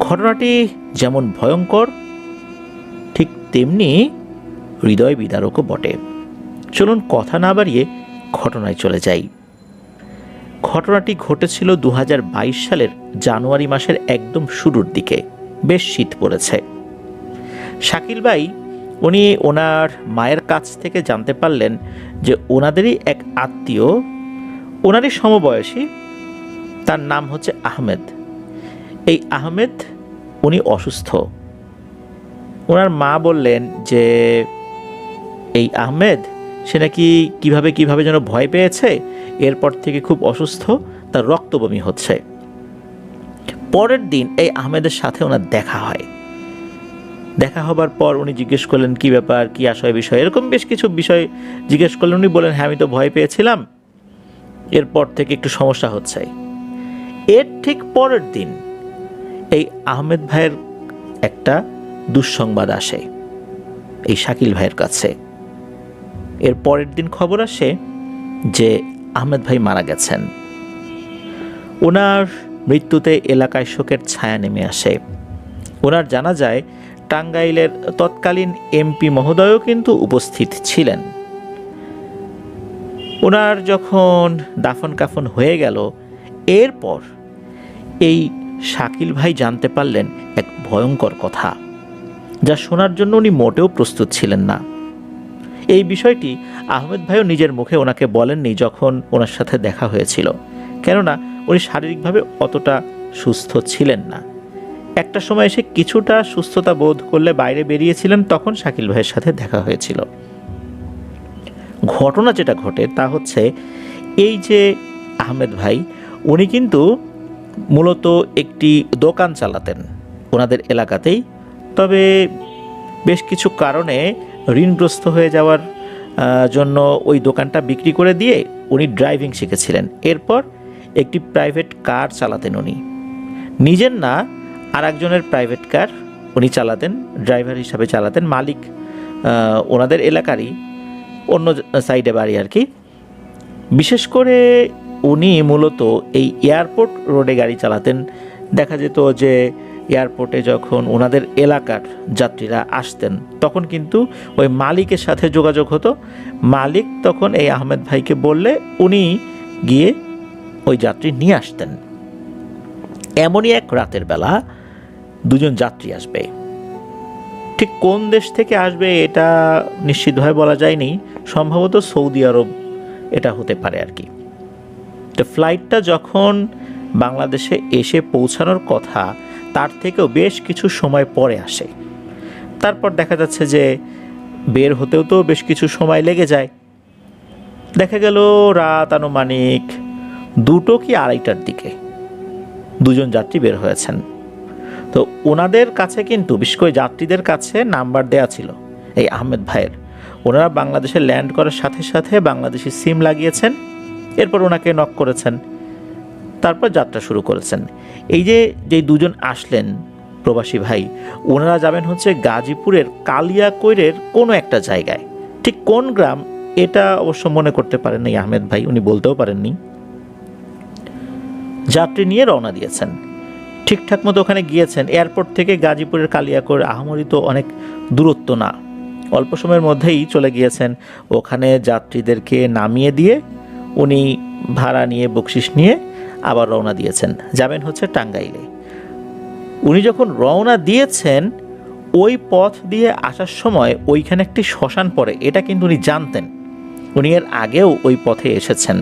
ঘটনাটি যেমন ভয়ঙ্কর ঠিক তেমনি হৃদয় বিদারকও বটে। চলুন কথা না বাড়িয়ে ঘটনায় চলে যাই। ঘটনাটি ঘটেছিল 2022 সালের জানুয়ারি মাসের একদম শুরুর দিকে। বেশ শীত পড়েছে। শাকিল ভাই উনি ওনার মায়ের কাছ থেকে জানতে পারলেন যে ওনাদেরই এক আত্মীয়, ওনারই সমবয়সী, তার নাম হচ্ছে আহমেদ। এই আহমেদ উনি অসুস্থ। ওনার মা বললেন যে এই আহমেদ সে নাকি কিভাবে যেন ভয় পেয়েছে, এরপর থেকে খুব অসুস্থ, তার রক্ত বমি হচ্ছে। পরের দিন এই আহমেদের সাথে ওনার দেখা হয়। দেখা হবার পর উনি জিজ্ঞেস করলেন কি ব্যাপার, কি আশয় বিষয়, এরকম বেশ কিছু বিষয় জিজ্ঞেস করলেন। উনি বলেন হ্যাঁ আমি তো ভয় পেয়েছিলাম, এরপর থেকে একটু সমস্যা হচ্ছে। এর ঠিক পরের দিন এই আহমেদ ভাইয়ের একটা দুঃসংবাদ আসে এই শাকিল ভাইয়ের কাছে। এর পরের দিন খবর আসে যে আহমেদ ভাই মারা গেছেন। ওনার মৃত্যুতে এলাকায় শোকের ছায়া নেমে আসে। ওনার জানাজায় টাঙ্গাইলের তৎকালীন এমপি মহোদয়ও কিন্তু উপস্থিত ছিলেন। ওনার যখন দাফন কাফন হয়ে গেল, এরপর এই শাকিল ভাই জানতে পারলেন এক ভয়ঙ্কর কথা, যা শোনার জন্য উনি মোটেও প্রস্তুত ছিলেন না। এই বিষয়টি আহমেদ ভাইও নিজের মুখে ওনাকে বলেননি যখন ওনার সাথে দেখা হয়েছিল, কেননা উনি শারীরিকভাবে অতটা সুস্থ ছিলেন না। একটা সময় এসে কিছুটা সুস্থতা বোধ করলে বাইরে বেরিয়েছিলেন, তখন শাকিল ভাইয়ের সাথে দেখা হয়েছিল। ঘটনা যেটা ঘটে তা হচ্ছে এই যে আহমেদ ভাই উনি কিন্তু মূলত একটি দোকান চালাতেন ওনাদের এলাকাতেই। তবে বেশ কিছু কারণে ঋণগ্রস্ত হয়ে যাওয়ার জন্য ওই দোকানটা বিক্রি করে দিয়ে উনি ড্রাইভিং শিখেছিলেন। এরপর একটি প্রাইভেট কার চালাতেন উনি, নিজের না আর একজনের প্রাইভেট কার উনি চালাতেন, ড্রাইভার হিসাবে চালাতেন। মালিক ওনাদের এলাকারই, অন্য সাইডে বাড়ি আর কি। বিশেষ করে উনি মূলত এই এয়ারপোর্ট রোডে গাড়ি চালাতেন। দেখা যেত যে এয়ারপোর্টে যখন ওনাদের এলাকার যাত্রীরা আসতেন তখন কিন্তু ওই মালিকের সাথে যোগাযোগ হতো। মালিক তখন এই আহমেদ ভাইকে বললে উনি গিয়ে ওই যাত্রী নিয়ে আসতেন। এমনই এক রাতের বেলা দুজন যাত্রী আসবে। ঠিক কোন দেশ থেকে আসবে এটা নিশ্চিতভাবে বলা যায়নি, সম্ভবত সৌদি আরব এটা হতে পারে আর কি। তো ফ্লাইটটা যখন বাংলাদেশে এসে পৌঁছানোর কথা তার থেকেও বেশ কিছু সময় পরে আসে। তারপর দেখা যাচ্ছে যে বের হতেও তো বেশ কিছু সময় লেগে যায়। দেখা গেল রাত আনুমানিক 2টো কি 2:30টার দিকে দুজন যাত্রী বের হয়েছেন। তো ওনাদের কাছে কিন্তু বিশেষ করে যাত্রীদের কাছে নাম্বার দেয়া ছিল এই আহমেদ ভাইয়ের। ওনারা বাংলাদেশে ল্যান্ড করার সাথে সাথে বাংলাদেশি সিম লাগিয়েছেন, এরপর ওনাকে নক করেছেন, তারপর যাত্রা শুরু করেছেন। এই যে দুজন আসলেন প্রবাসী ভাই, ওনারা যাবেন হচ্ছে গাজীপুরের কালিয়াকৈরের কোনো একটা জায়গায়। ঠিক কোন গ্রাম এটা অবশ্য মনে করতে পারেননি আহমেদ ভাই, উনি বলতেও পারেননি। যাত্রী নিয়ে রওনা দিয়েছেন, ঠিকঠাক মতো ওখানে গিয়েছেন। এয়ারপোর্ট থেকে গাজীপুরের কালিয়াকৈর আহামরি তো অনেক দূরত্ব না, অল্প সময়ের মধ্যেই চলে গিয়েছেন। ওখানে যাত্রীদেরকে নামিয়ে দিয়ে উনি ভাড়া নিয়ে বকশিশ নিয়ে আবার রওনা দিয়েছেন, যাবেন হচ্ছে টাঙ্গাইলে। উনি যখন রওনা দিয়েছেন ওই পথ দিয়ে আসার সময় ওইখানে একটি শ্মশান পড়ে, এটা কিন্তু উনি জানতেন। উনি এর আগেও ওই পথে এসেছেন।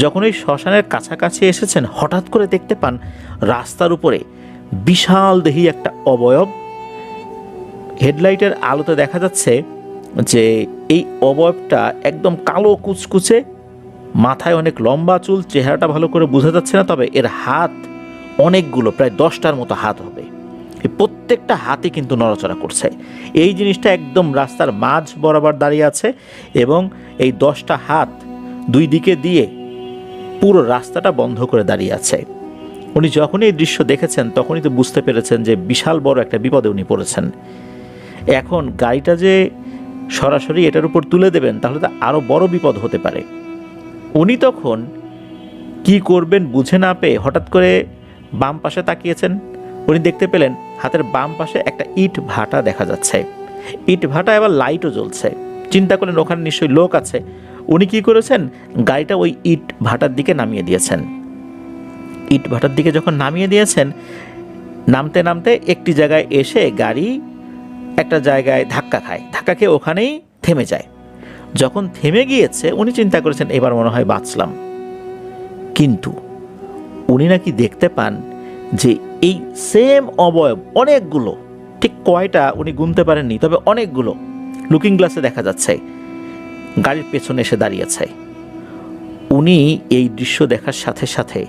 যখন ওই শ্মশানের কাছাকাছি এসেছেন হঠাৎ করে দেখতে পান রাস্তার উপরে বিশাল দেহি একটা অবয়ব। হেডলাইটের আলোতে দেখা যাচ্ছে যে এই অবয়বটা একদম কালো কুচকুচে, মাথায় অনেক লম্বা চুল, চেহারাটা ভালো করে বোঝা যাচ্ছে না, তবে এর হাত অনেকগুলো, প্রায় 10টার মতো হাত হবে। এই প্রত্যেকটা হাতে কিন্তু নড়াচড়া করছে। এই জিনিসটা একদম রাস্তার মাঝ বরাবর দাঁড়িয়ে আছে এবং এই 10টা হাত দুই দিকে দিয়ে পুরো রাস্তাটা বন্ধ করে দাঁড়িয়ে আছে। উনি যখনই এই দৃশ্য দেখেছেন তখনই তো বুঝতে পেরেছেন যে বিশাল বড় একটা বিপদে উনি পড়েছেন। এখন গাড়িটা যে সরাসরি এটার উপর তুলে দেবেন তাহলে তো আরও বড় বিপদ হতে পারে। উনি তখন কি করবেন বুঝে না পেয়ে হঠাৎ করে বাম পাশে তাকিয়েছেন, উনি দেখতে পেলেন হাতের বাম পাশে একটা ইট ভাটা দেখা যাচ্ছে। ইট ভাটা এবার লাইটও জ্বলছে। চিন্তা করলেন ওখানে নিশ্চয়ই লোক আছে। উনি কি করেছেন, গাড়িটা ওই ইট ভাটার দিকে নামিয়ে দিয়েছেন। ইট ভাটার দিকে যখন নামিয়ে দিয়েছেন, নামতে নামতে একটি জায়গায় এসে গাড়ি একটা জায়গায় ধাক্কা খায়, ধাক্কা খেয়ে ওখানেই থেমে যায়। যখন থেমে গিয়েছে উনি চিন্তা করেছেন এবার মনে হয় বাঁচলাম। কিন্তু উনি নাকি দেখতে পান যে এই সেম অবয়ব অনেকগুলো, ঠিক কয়টা উনি গুনতে পারেননি, তবে অনেকগুলো লুকিং গ্লাসে দেখা যাচ্ছে, গাড়ির পেছনে এসে দাঁড়িয়েছে। উনি এই দৃশ্য দেখার সাথে সাথে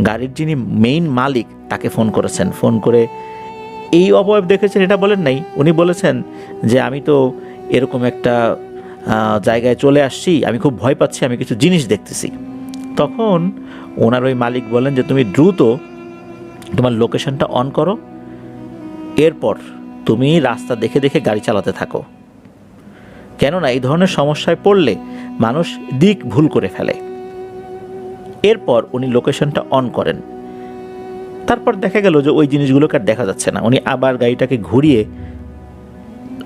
গাড়ির যিনি মেইন মালিক তাকে ফোন করেছেন। ফোন করে এই অবয়ব দেখেছেন এটা বলেন নাই, উনি বলেছেন যে আমি তো এরকম একটা জায়গায় চলে আসছি, আমি খুব ভয় পাচ্ছি, আমি কিছু জিনিস দেখতেছি। তখন ওনার ওই মালিক বলেন যে তুমি দ্রুত তোমার লোকেশনটা অন করো, এরপর তুমি রাস্তা দেখে দেখে গাড়ি চালাতে থাকো, কেননা এই ধরনের সমস্যায় পড়লে মানুষ দিক ভুল করে ফেলে। এরপর উনি লোকেশনটা অন করেন। তারপর দেখা গেল যে ওই জিনিসগুলোকে আর দেখা যাচ্ছে না। উনি আবার গাড়িটাকে ঘুরিয়ে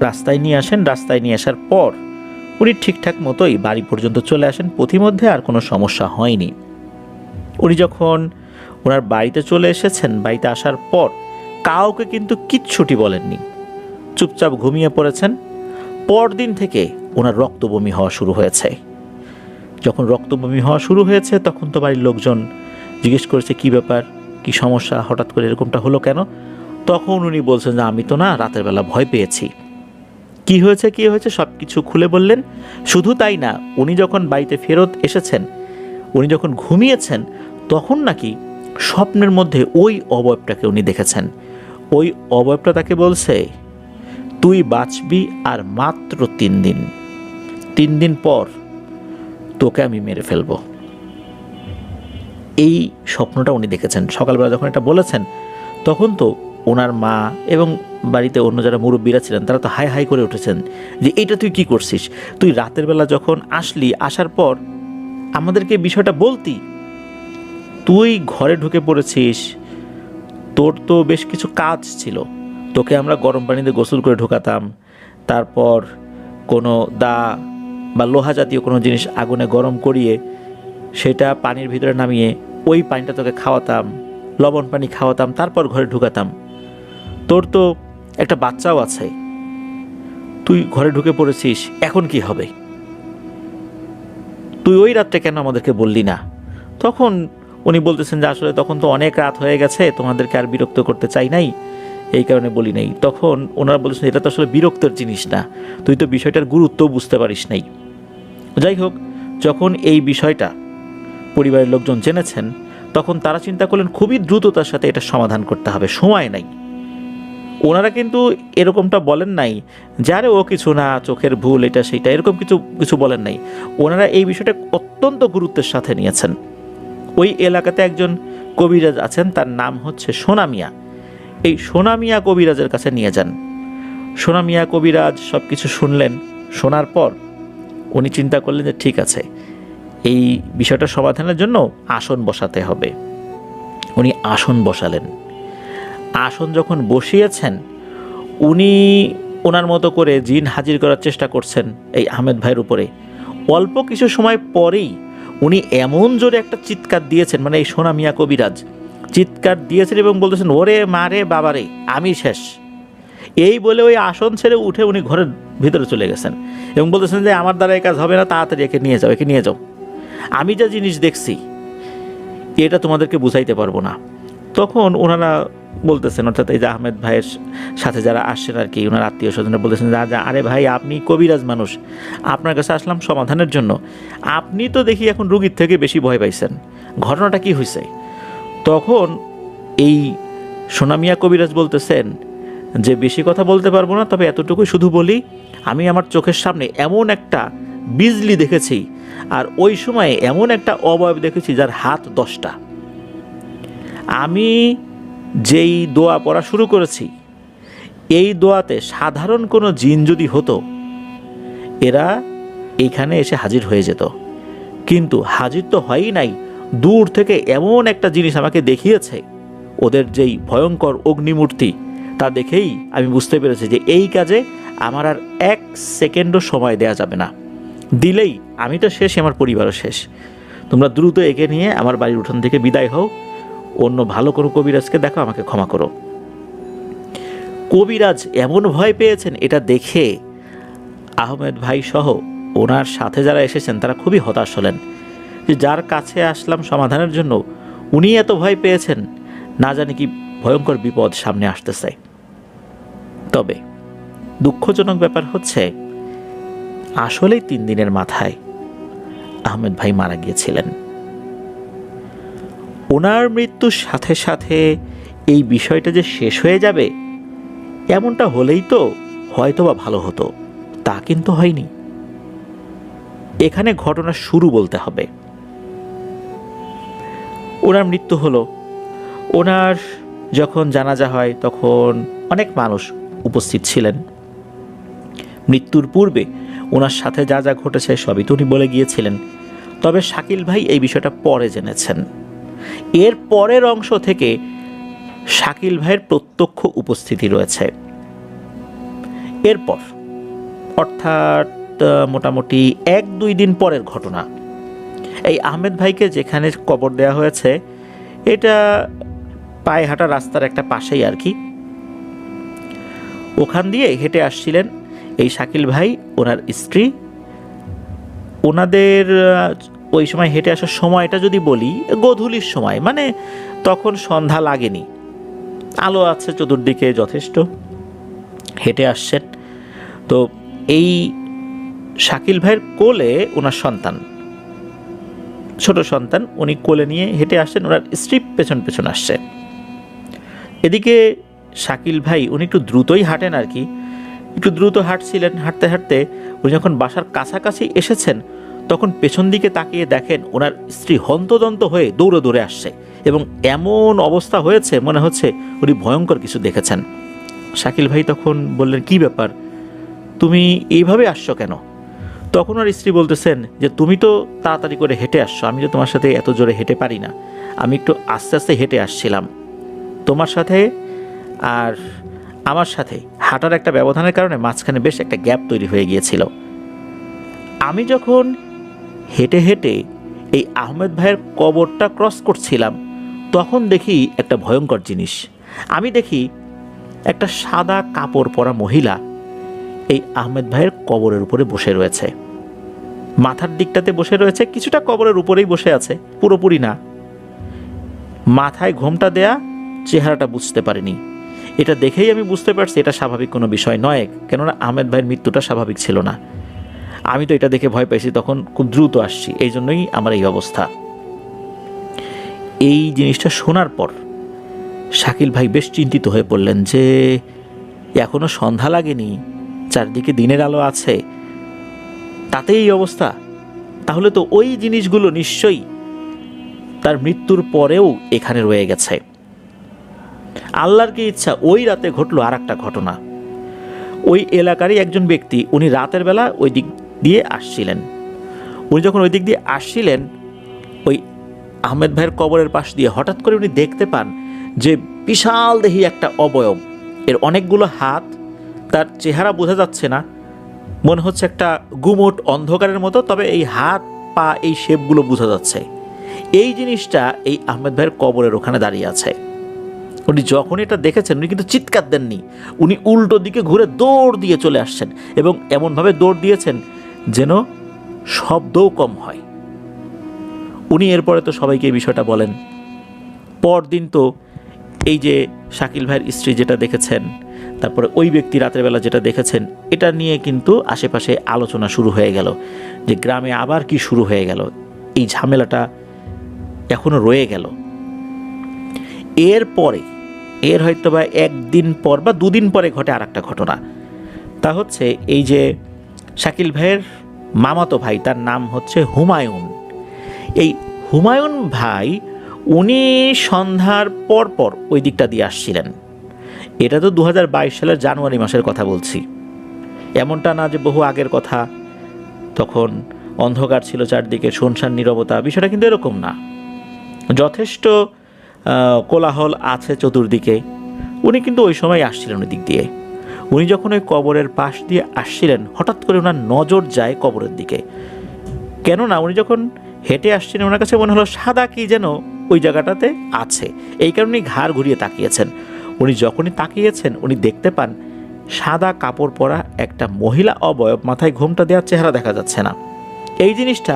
রাস্তায় নিয়ে আসেন। রাস্তায় নিয়ে আসার পর উনি ঠিকঠাক মতোই বাড়ি পর্যন্ত চলে আসেন, পথিমধ্যে আর কোনো সমস্যা হয়নি। উনি যখন ওনার বাড়িতে চলে এসেছেন, বাড়িতে আসার পর কাউকে কিন্তু কিচ্ছুটি বলেননি, চুপচাপ ঘুমিয়ে পড়েছেন। পরদিন থেকে ওনার রক্তবমি হওয়া শুরু হয়েছে। যখন রক্তবমি হওয়া শুরু হয়েছে তখন তো বাড়ির লোকজন জিজ্ঞেস করেছে কী ব্যাপার, কি সমস্যা, হঠাৎ করে এরকমটা হলো কেন? তখন উনি বলছেন যে আমি তো না রাতের বেলা ভয় পেয়েছি। কি হয়েছে সব কিছু খুলে বললেন। শুধু তাই না, উনি যখন বাড়িতে ফেরত এসেছেন, উনি যখন ঘুমিয়েছেন, তখন নাকি স্বপ্নের মধ্যে ওই অবয়বটাকে উনি দেখেছেন। ওই অবয়বটা তাকে বলছে তুই বাঁচবি আর মাত্র 3 দিন, 3 দিন পর তোকে আমি মেরে ফেলবো। এই স্বপ্নটা উনি দেখেছেন। সকালবেলা যখন এটা বলেছেন তখন তো ওনার মা এবং বাড়িতে অন্য যারা মুরব্বীরা ছিলেন তারা তো হাই হাই করে উঠেছেন যে এইটা তুই কি করছিস, তুই রাতের বেলা যখন আসলি, আসার পর আমাদেরকে বিষয়টা বলতি, তুই ঘরে ঢুকে পড়েছিস, তোর তো বেশ কিছু কাজ ছিল, তোকে আমরা গরম পানিতে গোসল করে ঢোকাতাম, তারপর কোনো দা বা লোহা জাতীয় কোনো জিনিস আগুনে গরম করিয়ে সেটা পানির ভিতরে নামিয়ে ওই পানিটা তোকে খাওয়াতাম, লবণ পানি খাওয়াতাম, তারপর ঘরে ঢুকাতাম। তোর তো একটা বাচ্চাও আছে, তুই ঘরে ঢুকে পড়েছিস, এখন কি হবে? তুই ওই রাতটা কেন আমাদেরকে বললি না? তখন উনি বলতেছেন যে আসলে তখন তো অনেক রাত হয়ে গেছে, তোমাদেরকে আর বিরক্ত করতে চাই নাই, এই কারণে বলি নাই। তখন ওনারা বলছেন এটা তো আসলে বিরক্তের জিনিস না, তুই তো বিষয়টার গুরুত্ব বুঝতে পারিস নাই। যাই হোক, যখন এই বিষয়টা পরিবারের লোকজন জেনেছেন তখন তারা চিন্তা করলেন খুবই দ্রুততার সাথে এটা সমাধান করতে হবে, সময় নাই। ওনারা কিন্তু এরকমটা বলেন নাই যে আরে ও কিছু না, চোখের ভুল, এটা সেইটা, এরকম কিছু বলেন নাই। ওনারা এই বিষয়টা অত্যন্ত গুরুত্বের সাথে নিয়েছেন। ওই এলাকাতে একজন কবিরাজ আছেন, তার নাম হচ্ছে সোনা মিয়া। এই সোনা মিয়া কবিরাজের কাছে নিয়ে যান। সোনা মিয়া কবিরাজ সব কিছু শুনলেন। শোনার পর উনি চিন্তা করলেন যে ঠিক আছে, এই বিষয়টা সমাধানের জন্য আসন বসাতে হবে। উনি আসন বসালেন। আসন যখন বসিয়েছেন, উনি ওনার মতো করে জিন হাজির করার চেষ্টা করছেন এই আহমেদ ভাইয়ের উপরে। অল্প কিছু সময় পরেই উনি এমন জোরে একটা চিৎকার দিয়েছেন, মানে এই সোনা মিয়া কবিরাজ চিৎকার দিয়েছেন এবং বলতেছেন ওরে মারে বাবারে আমি শেষ। এই বলে ওই আসন ছেড়ে উঠে উনি ঘরের ভিতরে চলে গেছেন এবং বলতেছেন যে আমার দ্বারা এই কাজ হবে না, তাড়াতাড়ি একে নিয়ে যাও, আমি যা জিনিস দেখছি এটা তোমাদেরকে বুঝাইতে পারবো না। তখন ওনারা বলতেছেন, অর্থাৎ এই যে আহমেদ ভাইয়ের সাথে যারা আসছেন আর কি, ওনার আত্মীয় স্বজনরা বলতেছেন যে আরে ভাই, আপনি কবিরাজ মানুষ, আপনার কাছে আসলাম সমাধানের জন্য, আপনি তো দেখি এখন রুগীর থেকে বেশি ভয় পাইছেন, ঘটনাটা কি হয়েছে? তখন এই সোনামিয়া কবিরাজ বলতেছেন যে বেশি কথা বলতে পারবো না, তবে এতটুকুই শুধু বলি, আমি আমার চোখের সামনে এমন একটা বিজলি দেখেছি, আর ওই সময়ে এমন একটা অবয়ব দেখেছি যার হাত 10টা। আমি যেই দোয়া পড়া শুরু করেছি, এই দোয়াতে সাধারণ কোনো জিন যদি হতো, এরা এইখানে এসে হাজির হয়ে যেত, কিন্তু হাজির তো হয়ই নাই, দূর থেকে এমন একটা জিনিস আমাকে দেখিয়েছে, ওদের যেই ভয়ঙ্কর অগ্নিমূর্তি তা দেখেই আমি বুঝতে পেরেছি যে এই কাজে আমার আর 1 সেকেন্ডও সময় দেয়া যাবে না। দিলেই আমি তো শেষ, আমার পরিবারও শেষ। তোমরা দ্রুত একে নিয়ে আমার বাড়ির উঠান থেকে বিদায় হও, অন্য ভালো কোনো কবিরাজকে দেখো, আমাকে ক্ষমা করো। কবিরাজ এমন ভয় পেয়েছেন এটা দেখে আহমেদ ভাই সহ ওনার সাথে যারা এসেছেন তারা খুবই হতাশ হলেন যে যার কাছে আসলাম সমাধানের জন্য উনি এত ভয় পেয়েছেন, না জানি কি ভয়ঙ্কর বিপদ সামনে আসতেছে। তবে দুঃখজনক ব্যাপার হচ্ছে আসলেই 3 দিনের মাথায় আহমেদ ভাই মারা গিয়েছিলেন। ওনার মৃত্যুর সাথে সাথে এই বিষয়টা যে শেষ হয়ে যাবে এমনটা হলেই তো হয়তোবা ভালো হতো, তা কিন্তু হয়নি। এখানে ঘটনার শুরু বলতে হবে। ওনার মৃত্যু হলো, ওনার যখন জানাজা হয় তখন অনেক মানুষ উপস্থিত ছিলেন। মৃত্যুর পূর্বে ওনার সাথে যা যা ঘটেছে সবই তো উনি বলে গিয়েছিলেন। তবে শাকিল ভাই এই বিষয়টা পরে জেনেছেন। এর পরের অংশ থেকে শাকিল ভাইয়ের প্রত্যক্ষ উপস্থিতি রয়েছে। এরপর অর্থাৎ মোটামুটি 1-2 দিন পরের ঘটনা। এই আহমেদ ভাইকে যেখানে কবর দেওয়া হয়েছে এটা পায়ে হাঁটা রাস্তার একটা পাশেই আর কি। ওখান দিয়ে হেঁটে আসছিলেন এই শাকিল ভাই, ওনার স্ত্রী। ওনাদের ওই সময় হেঁটে আসার সময়টা যদি বলি গোধূলির সময়, মানে তখন সন্ধ্যা লাগেনি, আলো আছে চতুর্দিকে যথেষ্ট। হেঁটে আসছেন তো এই শাকিল ভাইয়ের কোলে ওনার সন্তান, ছোট সন্তান, উনি কোলে নিয়ে হেঁটে আসছেন, ওনার স্ত্রী পেছন পেছন আসছে। এদিকে শাকিল ভাই উনি একটু দ্রুতই হাঁটেন আর কি, একটু দ্রুত হাঁটছিলেন। হাঁটতে হাঁটতে উনি যখন বাসার কাছাকাছি এসেছেন তখন পেছন দিকে তাকিয়ে দেখেন ওনার স্ত্রী হন্তদন্ত হয়ে দৌড়ে দৌড়ে আসছে এবং এমন অবস্থা হয়েছে মনে হচ্ছে উনি ভয়ঙ্কর কিছু দেখেছেন। শাকিল ভাই তখন বললেন, কি ব্যাপার, তুমি এইভাবে আসছো কেন? তখন ওর স্ত্রী বলতেছেন যে তুমি তো তাড়াতাড়ি করে হেঁটে আসছো, আমি তো তোমার সাথে এত জোরে হেঁটে পারি না, আমি একটু আস্তে আস্তে হেঁটে আসছিলাম। তোমার সাথে আর আমার সাথে হাঁটার একটা ব্যবধানের কারণে মাঝখানে বেশ একটা গ্যাপ তৈরি হয়ে গিয়েছিল। আমি যখন হেঁটে হেঁটে এই আহমেদ ভাইয়ের কবরটা ক্রস করছিলাম তখন দেখি একটা ভয়ঙ্কর জিনিস। আমি দেখি একটা সাদা কাপড় পরা মহিলা এই আহমেদ ভাইয়ের কবরের উপরে বসে রয়েছে, মাথার দিকটাতে বসে রয়েছে, কিছুটা কবরের উপরেই বসে আছে, পুরোপুরি না। মাথায় ঘোমটা দেয়া, চেহারাটা বুঝতে পারিনি। এটা দেখেই আমি বুঝতে পারছি এটা স্বাভাবিক কোনো বিষয় নয়, কেননা আহমেদ ভাইয়ের মৃত্যুটা স্বাভাবিক ছিল না। আমি তো এটা দেখে ভয় পাইছি, তখন খুব দ্রুত আসছি, এই জন্যই আমার এই অবস্থা। এই জিনিসটা শোনার পর শাকিল ভাই বেশ চিন্তিত হয়ে পড়লেন যে এখনো সন্ধ্যা লাগেনি, চারদিকে দিনের আলো আছে, তাতে এই অবস্থা। তাহলে তো ওই জিনিসগুলো নিশ্চয়ই তার মৃত্যুর পরেও এখানে রয়ে গেছে। আল্লাহর কি ইচ্ছা ওই রাতে ঘটলো আর একটা ঘটনা। ওই এলাকারই একজন ব্যক্তি, উনি রাতের বেলা ওই দিক দিয়ে আসছিলেন। উনি যখন ওই দিক দিয়ে আসছিলেন ওই আহমেদ ভাইয়ের কবরের পাশ দিয়ে হঠাৎ করে উনি দেখতে পান যে বিশাল দেহি একটা অবয়ব, এর অনেকগুলো হাত, তার চেহারা বোঝা যাচ্ছে না, মনে হচ্ছে একটা গুমোট অন্ধকারের মতো, তবে এই হাত পা এই শেপগুলো বোঝা যাচ্ছে। এই জিনিসটা এই আহমেদ ভাইয়ের কবরের ওখানে দাঁড়িয়ে আছে। উনি যখন এটা দেখেছেন উনি কিন্তু চিৎকার দেননি, উনি উল্টো দিকে ঘুরে দৌড় দিয়ে চলে আসছেন এবং এমনভাবে দৌড় দিয়েছেন যেন শব্দও কম হয়। উনি এরপরে তো সবাইকে এই বিষয়টা বলেন। পরদিন তো এই যে শাকিল ভাইয়ের স্ত্রী যেটা দেখেছেন, তারপরে ওই ব্যক্তি রাতের বেলা যেটা দেখেছেন, এটা নিয়ে কিন্তু আশেপাশে আলোচনা শুরু হয়ে গেল যে গ্রামে আবার কি শুরু হয়ে গেল, এই ঝামেলাটা এখনো রয়ে গেল। এর হয়তো বা 1 দিন পর বা 2 দিন পরে ঘটে আর একটা ঘটনা। তা হচ্ছে এই যে শাকিল ভাইয়ের মামাতো ভাই, তার নাম হচ্ছে হুমায়ুন। এই হুমায়ুন ভাই উনি সন্ধ্যার পর ওই দিকটা দিয়ে আসছিলেন। এটা তো 2022 সালের জানুয়ারি মাসের কথা বলছি, এমনটা না যে বহু আগের কথা, তখন অন্ধকার ছিল চারদিকে, শুনশান নীরবতা, বিষয়টা কিন্তু এরকম না। যথেষ্ট কোলাহল আছে চতুর্দিকে। উনি কিন্তু ওই সময় আসছিলেন ওই দিক দিয়ে। উনি যখন ওই কবরের পাশ দিয়ে আসছিলেন, হঠাৎ করে ওনার নজর যায় কবরের দিকে। কেননা উনি যখন হেঁটে আসছিলেন, ওনার কাছে মনে হলো সাদা কি যেন ওই জায়গাটাতে আছে। এই কারণে ঘাড় ঘুরিয়ে তাকিয়েছেন। উনি যখনই তাকিয়েছেন, উনি দেখতে পান সাদা কাপড় পরা একটা মহিলা অবয়ব, মাথায় ঘোমটা দেওয়ার, চেহারা দেখা যাচ্ছে না। এই জিনিসটা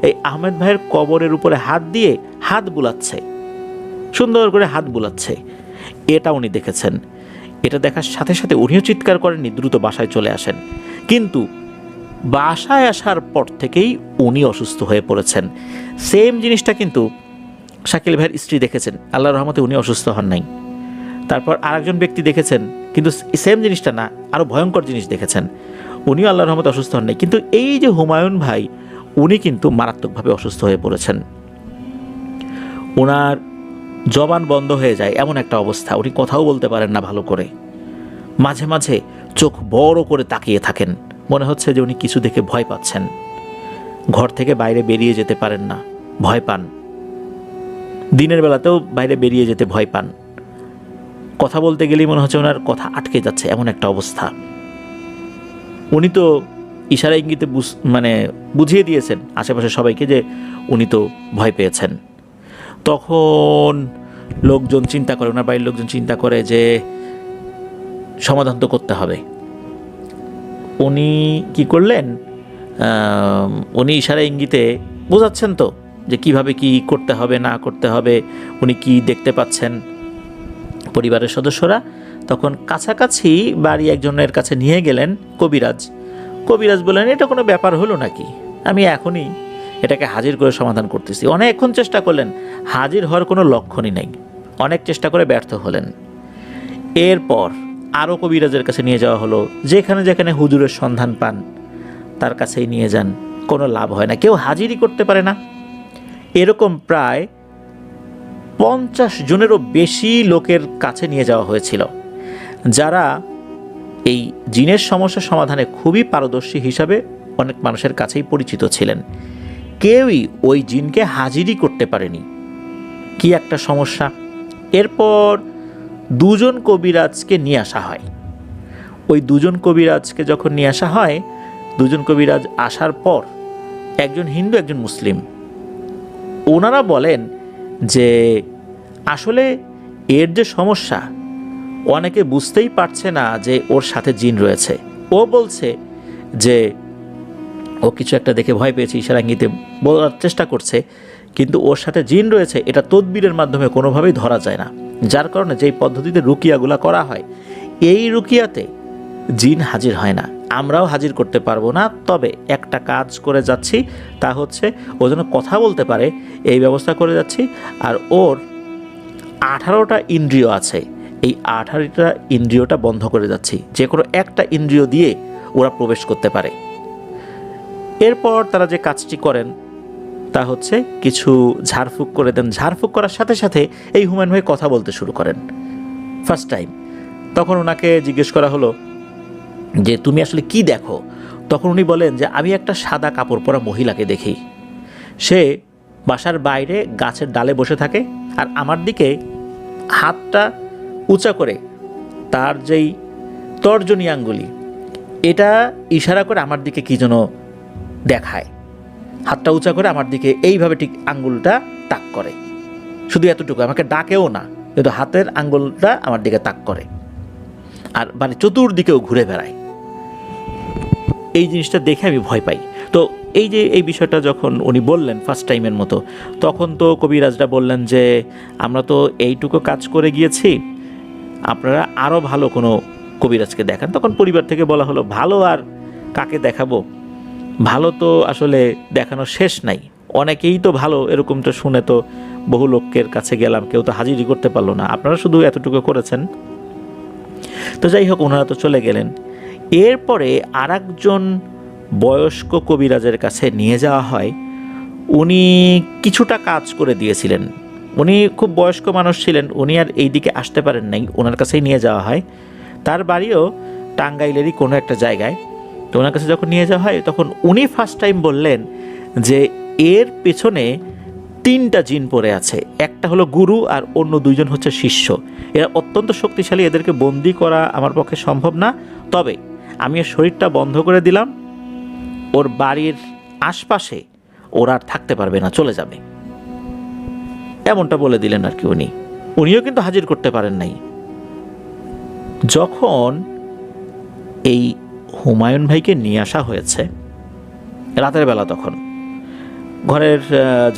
এই আহমেদ ভাইয়ের কবরের উপরে হাত দিয়ে হাত বুলাচ্ছে, সুন্দর করে হাত বুলাচ্ছে। এটা উনি দেখেছেন। এটা দেখার সাথে সাথে উনিও চিৎকার করেননি, দ্রুত বাসায় চলে আসেন। কিন্তু বাসায় আসার পর থেকেই উনি অসুস্থ হয়ে পড়েছেন। সেম জিনিসটা কিন্তু শাকিল ভাইয়ের স্ত্রী দেখেছেন, আল্লাহর রহমতে উনি অসুস্থ হন নাই। তারপর আরেকজন ব্যক্তি দেখেছেন, কিন্তু সেম জিনিসটা না, আরও ভয়ঙ্কর জিনিস দেখেছেন, উনিও আল্লাহর রহমতে অসুস্থ হন নাই। কিন্তু এই যে হুমায়ুন ভাই, উনি কিন্তু মারাত্মকভাবে অসুস্থ হয়ে পড়েছেন। ওনার জবান বন্ধ হয়ে যায়, এমন একটা অবস্থা, উনি কথাও বলতে পারেন না ভালো করে। মাঝে মাঝে চোখ বড় করে তাকিয়ে থাকেন, মনে হচ্ছে যে উনি কিছু দেখে ভয় পাচ্ছেন। ঘর থেকে বাইরে বেরিয়ে যেতে পারেন না, ভয় পান। দিনের বেলাতেও বাইরে বেরিয়ে যেতে ভয় পান। কথা বলতে গেলেই মনে হচ্ছে ওনার কথা আটকে যাচ্ছে, এমন একটা অবস্থা। উনি তো ইশারা ইঙ্গিতে বুঝিয়ে দিয়েছেন আশেপাশে সবাইকে যে উনি তো ভয় পেয়েছেন। তখন লোকজন চিন্তা করে, ওনার বাড়ির লোকজন চিন্তা করে যে সমাধান তো করতে হবে। উনি কি করলেন, উনি ইশারা ইঙ্গিতে বোঝাচ্ছেন তো যে কিভাবে কি করতে হবে না করতে হবে, উনি কি দেখতে পাচ্ছেন। পরিবারের সদস্যরা তখন কাছাকাছি বাড়ি একজনের কাছে নিয়ে গেলেন কবিরাজ। কবিরাজ বললেন, এটা কোনো ব্যাপার হলো নাকি, আমি এখনই এটাকে হাজির করে সমাধান করতেছি। অনেকক্ষণ চেষ্টা করলেন, হাজির হওয়ার কোনো লক্ষণই নেই। অনেক চেষ্টা করে ব্যর্থ হলেন। এরপর আরও কবিরাজের কাছে নিয়ে যাওয়া হলো, যেখানে যেখানে হুজুরের সন্ধান পান তার কাছেই নিয়ে যান, কোনো লাভ হয় না, কেউ হাজিরই করতে পারে না। এরকম প্রায় 50 জনেরও বেশি লোকের কাছে নিয়ে যাওয়া হয়েছিল, যারা এই জিনের সমস্যা সমাধানে খুবই পারদর্শী হিসাবে অনেক মানুষের কাছেই পরিচিত ছিলেন। কেউই ওই জিনকে হাজিরই করতে পারেনি। কি একটা সমস্যা। এরপর 2 জন কবিরাজকে নিয়ে আসা হয়। ওই 2 জন কবিরাজকে যখন নিয়ে আসা হয়, 2 জন কবিরাজ আসার পর, একজন হিন্দু একজন মুসলিম, ওনারা বলেন যে আসলে এর যে সমস্যা, অনেকে বুঝতেই পারছে না যে ওর সাথে জিন রয়েছে। ও বলছে যে ও কিছু একটা দেখে ভয় পেয়েছে, ইশারাঙ্গিতে বলার চেষ্টা করছে, কিন্তু ওর সাথে জিন রয়েছে এটা তদবিরের মাধ্যমে কোনোভাবেই ধরা যায় না। যার কারণে যেই পদ্ধতিতে রুকিয়াগুলা করা হয়, এই রুকিয়াতে জিন হাজির হয় না। আমরাও হাজির করতে পারবো না, তবে একটা কাজ করে যাচ্ছি, তা হচ্ছে ও যেন কথা বলতে পারে এই ব্যবস্থা করে যাচ্ছি। আর ওর 18টা ইন্দ্রিয় আছে, এই 18টা ইন্দ্রিয়টা বন্ধ করে যাচ্ছি, যে কোনো একটা ইন্দ্রিয় দিয়ে ওরা প্রবেশ করতে পারে। এরপর তারা যে কাজটি করেন তা হচ্ছে কিছু ঝাড়ফুঁক করে দেন। ঝাড়ফুঁক করার সাথে সাথে এই হুমায়ুন ভাই কথা বলতে শুরু করেন ফার্স্ট টাইম। তখন ওনাকে জিজ্ঞেস করা হলো যে তুমি আসলে কি দেখো। তখন উনি বলেন যে আমি একটা সাদা কাপড় পরা মহিলাকে দেখি, সে বাসার বাইরে গাছের ডালে বসে থাকে, আর আমার দিকে হাতটা উঁচা করে, তার যেই তর্জনী আঙ্গুলি, এটা ইশারা করে আমার দিকে কি যেন দেখায়। হাতটা উঁচা করে আমার দিকে এইভাবে ঠিক আঙ্গুলটা তাক করে, শুধু এতটুকু, আমাকে ডাকেও না, কিন্তু হাতের আঙ্গুলটা আমার দিকে তাক করে, আর মানে চতুর্দিকেও ঘুরে বেড়ায়। এই জিনিসটা দেখে আমি ভয় পাই। তো এই যে এই বিষয়টা যখন উনি বললেন ফার্স্ট টাইমের মতো, তখন তো কবিরাজরা বললেন যে আমরা তো এইটুকু কাজ করে গিয়েছি, আপনারা আরও ভালো কোনো কবিরাজকে দেখান। তখন পরিবার থেকে বলা হলো, ভালো আর কাকে দেখাবো, ভালো তো আসলে দেখানো শেষ নাই, অনেকেই তো ভালো, এরকম তো শুনে তো বহু লোকের কাছে গেলাম, কেউ তো হাজিরই করতে পারলো না, আপনারা শুধু এতটুকু করেছেন। তো যাই হোক, ওনারা তো চলে গেলেন। এরপরে আরেকজন বয়স্ক কবিরাজের কাছে নিয়ে যাওয়া হয়। উনি কিছুটা কাজ করে দিয়েছিলেন, উনি খুব বয়স্ক মানুষ ছিলেন, উনি আর এই দিকে আসতে পারেন নাই, ওনার কাছেই নিয়ে যাওয়া হয়। তার বাড়িও টাঙ্গাইলেরই কোনো একটা জায়গায়। তো ওনার কাছে যখন নিয়ে যাওয়া হয়, তখন উনি ফার্স্ট টাইম বললেন যে এর পেছনে 3টা জিন পড়ে আছে, একটা হলো গুরু আর অন্য 2জন হচ্ছে শিষ্য। এরা অত্যন্ত শক্তিশালী, এদেরকে বন্দি করা আমার পক্ষে সম্ভব না। তবে আমি এর শরীরটা বন্ধ করে দিলাম, ওর বাড়ির আশপাশে ওরা আর থাকতে পারবে না, চলে যাবে, এমনটা বলে দিলেন আর কি। উনিও কিন্তু হাজির করতে পারেন নাই। যখন এই হুমায়ুন ভাইকে নিয়ে আসা হয়েছে রাতের বেলা, তখন ঘরের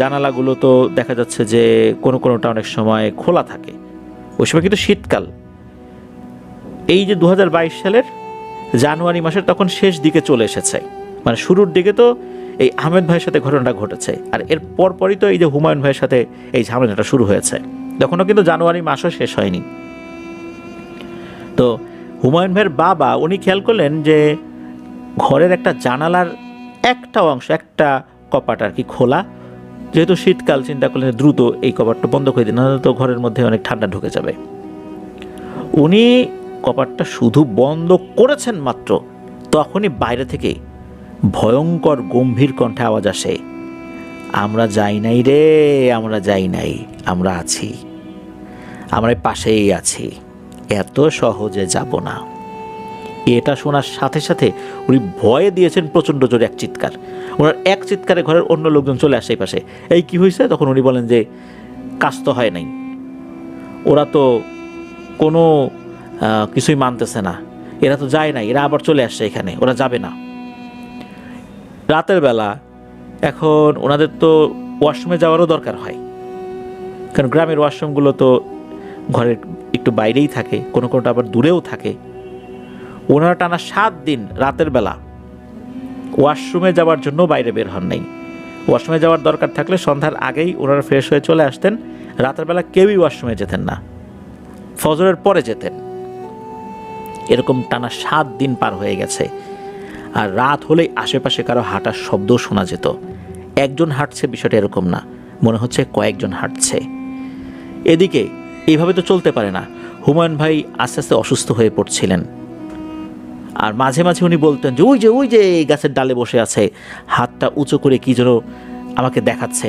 জানালাগুলো তো দেখা যাচ্ছে যে কোনোটা অনেক সময় খোলা থাকে, ওই সময় কিন্তু শীতকাল। এই যে 2022 সালের জানুয়ারি মাসের তখন শেষ দিকে চলে এসেছে, মানে শুরুর দিকে তো এই আহমেদ ভাইয়ের সাথে ঘটনাটা ঘটেছে, আর এর পরপরই তো এই যে হুমায়ুন ভাইয়ের সাথে এই ঝামেলাটা শুরু হয়েছে। তখনও কিন্তু জানুয়ারি মাসও শেষ হয়নি। তো হুমায়ুন ভাইয়ের বাবা উনি খেয়াল করলেন যে ঘরের একটা জানালার একটা অংশ, একটা কপাট আর কি খোলা, যেহেতু শীতকাল চিন্তা করলেন দ্রুত এই কপাটটা বন্ধ করে দিন, নাহলে তো ঘরের মধ্যে অনেক ঠান্ডা ঢুকে যাবে। উনি কপাটটা শুধু বন্ধ করেছেন মাত্র, তখনই বাইরে থেকে ভয়ঙ্কর গম্ভীর কণ্ঠে আওয়াজ আসে, আমরা যাই নাই রে, আমরা যাই নাই, আমরা আছি, আমরা পাশেই আছি, এত সহজে যাব না। এটা শোনার সাথে সাথে উনি ভয়ে দিয়েছেন প্রচণ্ড জোরে এক চিৎকার। ওনার এক চিৎকারে ঘরের অন্য লোকজন চলে আসে এই পাশে, এই কি হয়েছে? তখন উনি বলেন যে কাজ তো হয় নাই, ওরা তো কোনো কিছুই মানতেছে না, এরা তো যায় নাই, এরা আবার চলে আসছে এখানে, ওরা যাবে না। রাতের বেলা এখন ওনাদের তো ওয়াশরুমে যাওয়ারও দরকার হয়, কারণ গ্রামের ওয়াশরুমগুলো তো ঘরের একটু বাইরেই থাকে, কোনোটা আবার দূরেও থাকে। ওনারা টানা 7 দিন রাতের বেলা ওয়াশরুমে যাওয়ার জন্য বাইরে বের হন নাই। ওয়াশরুমে যাওয়ার দরকার থাকলে সন্ধ্যার আগেই ওনারা ফ্রেশ হয়ে চলে আসতেন, রাতের বেলা কেউই ওয়াশরুমে যেতেন না, ফজরের পরে যেতেন। এরকম টানা 7 দিন পার হয়ে গেছে। আর রাত হলেই আশেপাশে কারো হাঁটার শব্দও শোনা যেত। একজন হাঁটছে বিষয়টা এরকম না, মনে হচ্ছে কয়েকজন হাঁটছে। এদিকে এইভাবে তো চলতে পারে না। হুমায়ুন ভাই আস্তে আস্তে অসুস্থ হয়ে পড়ছিলেন, আর মাঝে মাঝে উনি বলতেন যে ওই যে এই গাছের ডালে বসে আছে, হাতটা উঁচু করে কি যেন আমাকে দেখাচ্ছে,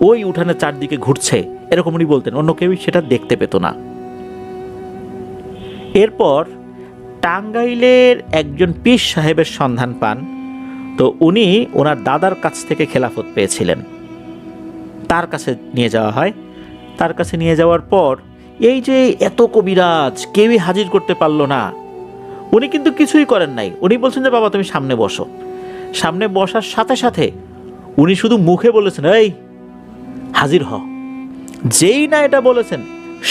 ওই উঠানের চারদিকে ঘুরছে, এরকম উনি বলতেন। অন্য কেউই সেটা দেখতে পেত না। এরপর টাঙ্গাইলের একজন পীর সাহেবের সন্ধান পান। তো উনি ওনার দাদার কাছ থেকে খেলাফত পেয়েছিলেন, তার কাছে নিয়ে যাওয়া হয়। তার কাছে নিয়ে যাওয়ার পর এই যে এত কবিরাজ কেউই হাজির করতে পারলো না, উনি কিন্তু কিছুই করেন নাই। উনি বলছেন যে বাবা তুমি সামনে বসো। সামনে বসার সাথে সাথে উনি শুধু মুখে বলেছেন এই হাজির হ। যেই না এটা বলেছেন,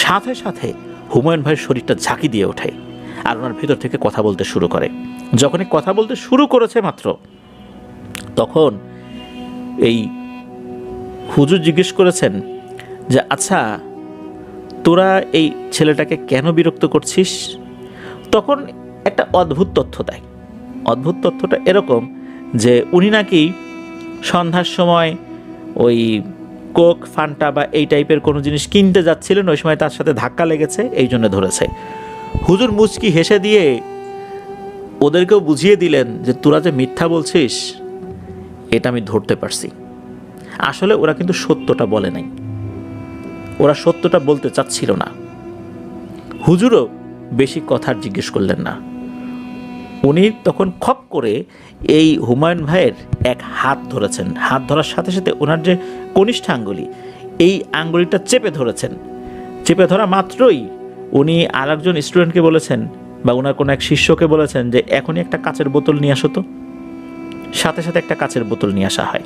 সাথে সাথে হুমায়ুন ভাইয়ের শরীরটা ঝাঁকি দিয়ে ওঠে, আর ওনার ভেতর থেকে কথা বলতে শুরু করে। যখনই কথা বলতে শুরু করেছে মাত্র, তখন এই হুজুর জিজ্ঞেস করেছেন যে আচ্ছা তোরা এই ছেলেটাকে কেন বিরক্ত করছিস? তখন একটা অদ্ভুত তথ্য দেয়। অদ্ভুত তথ্যটা এরকম যে উনি নাকি সন্ধ্যার সময় ওই কোক, ফান্টা বা এই টাইপের কোনো জিনিস কিনতে যাচ্ছিলেন, ওই সময় তার সাথে ধাক্কা লেগেছে, এই জন্য ধরেছে। হুজুর মুচকি হেসে দিয়ে ওদেরকেও বুঝিয়ে দিলেন যে তোরা যে মিথ্যা বলছিস এটা আমি ধরতে পারছি। আসলে ওরা কিন্তু সত্যটা বলে নাই, ওরা সত্যটা বলতে চাচ্ছিল না। হুজুরও বেশি কথা জিজ্ঞেস করলেন না। উনি তখন খপ করে এই হুমায়ুন ভাইয়ের এক হাত ধরেছেন। হাত ধরার সাথে সাথে ওনার যে কনিষ্ঠ আঙ্গুলি, এই আঙ্গুলিটা চেপে ধরেছেন। চেপে ধরা মাত্রই উনি আর একজন স্টুডেন্টকে বলেছেন বা ওনার কোনো এক শিষ্যকে বলেছেন যে এখনই একটা কাচের বোতল নিয়ে আসো তো। সাথে সাথে একটা কাচের বোতল নিয়ে আসা হয়।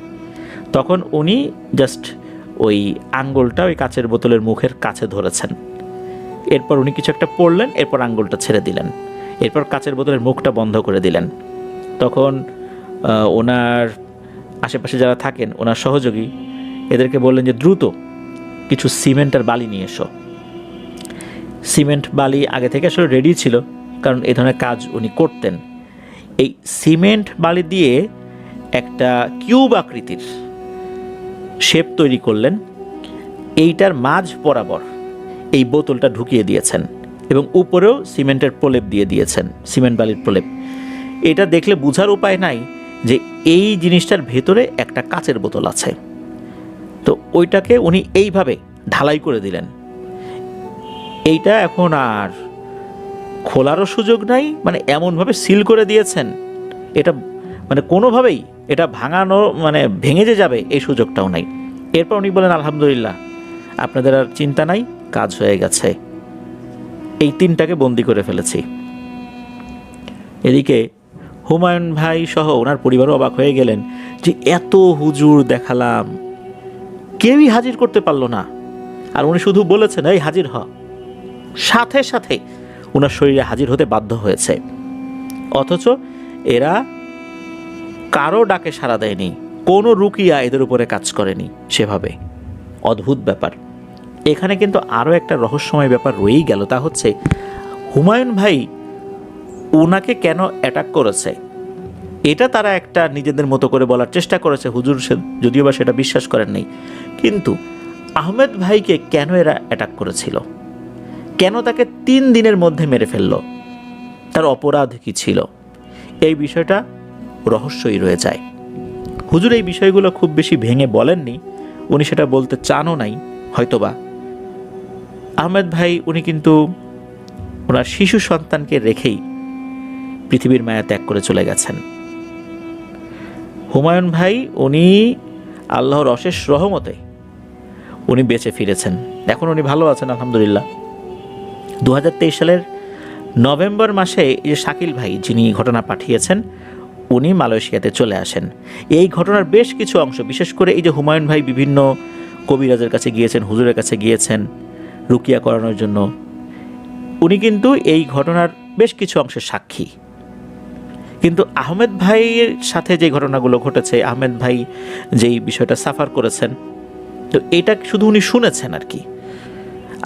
তখন উনি জাস্ট ওই আঙ্গুলটা ওই কাচের বোতলের মুখের কাছে ধরেছেন। এরপর উনি কিছু একটা পড়লেন, এরপর আঙ্গুলটা ছেড়ে দিলেন, এরপর কাচের বোতলের মুখটা বন্ধ করে দিলেন। তখন ওনার আশেপাশে যারা থাকেন, ওনার সহযোগী, এদেরকে বললেন যে দ্রুত কিছু সিমেন্ট আর বালি নিয়ে এসো। সিমেন্ট বালি আগে থেকে আসলে রেডি ছিল, কারণ এই ধরনের কাজ উনি করতেন। এই সিমেন্ট বালি দিয়ে একটা কিউব আকৃতির শেপ তৈরি করলেন। এইটার মাঝ বরাবর এই বোতলটা ঢুকিয়ে দিয়েছেন এবং উপরেও সিমেন্টের প্রলেপ দিয়ে দিয়েছেন, সিমেন্ট বালির প্রলেপ। এটা দেখলে বোঝার উপায় নাই যে এই জিনিসটার ভেতরে একটা কাচের বোতল আছে। তো ওইটাকে উনি এইভাবে ঢালাই করে দিলেন। এইটা এখন আর খোলারও সুযোগ নাই, মানে এমনভাবে সিল করে দিয়েছেন, এটা মানে কোনোভাবেই এটা ভাঙানো মানে ভেঙে যে যাবে এই সুযোগটাও নাই। এরপর উনি বলেন, আলহামদুলিল্লাহ, আপনাদের আর চিন্তা নাই, কাজ হয়ে গেছে, এই 3টাকে বন্দি করে ফেলেছি। এদিকে হুমায়ুন ভাই সহ ওনার পরিবারও অবাক হয়ে গেলেন যে এত হুজুর দেখালাম, কেউই হাজির করতে পারলো না। আর উনি শুধু বলেছেন এই হাজির হ, সাথে সাথে ওনার শরীরে হাজির হতে বাধ্য হয়েছে। অথচ এরা কারো ডাকে সাড়া দেয়নি, কোনো রুকিয়া এদের উপরে কাজ করেনি সেভাবে। অদ্ভুত ব্যাপার। এখানে কিন্তু আরও একটা রহস্যময় ব্যাপার রয়েই গেল, তা হচ্ছে হুমায়ুন ভাই ওনাকে কেন অ্যাটাক করেছে। এটা তারা একটা নিজেদের মতো করে বলার চেষ্টা করেছে, হুজুর যদিও বা সেটা বিশ্বাস করেন নাই। কিন্তু আহমেদ ভাইকে কেন এরা অ্যাটাক করেছিল, কেন তাকে 3 দিনের মধ্যে মেরে ফেলল, তার অপরাধ কি ছিল, এই বিষয়টা রহস্যই রয়ে যায়। হুজুর এই বিষয়গুলো খুব বেশি ভেঙে বলেননি, উনি সেটা বলতে চানও নাই হয়তোবা। আহমেদ ভাই উনি কিন্তু ওনার শিশু সন্তানকে রেখেই পৃথিবীর মায়া ত্যাগ করে চলে গেছেন। হুমায়ুন ভাই উনি আল্লাহর অশেষ রহমতে উনি বেঁচে ফিরেছেন, এখন উনি ভালো আছেন আলহামদুলিল্লাহ। 2023 সালের নভেম্বর মাসে এই যে শাকিল ভাই যিনি ঘটনা পাঠিয়েছেন, উনি মালয়েশিয়াতে চলে আসেন। এই ঘটনার বেশ কিছু অংশ, বিশেষ করে এই যে হুমায়ুন ভাই বিভিন্ন কবিরাজের কাছে গিয়েছেন, হুজুরের কাছে গিয়েছেন রুকিয়া করানোর জন্য, উনি কিন্তু এই ঘটনার বেশ কিছু অংশের সাক্ষী। কিন্তু আহমেদ ভাইয়ের সাথে যে ঘটনাগুলো ঘটেছে, আহমেদ ভাই যেই বিষয়টা সাফার করেছেন, তো এটা শুধু উনি শুনেছেন আর কি।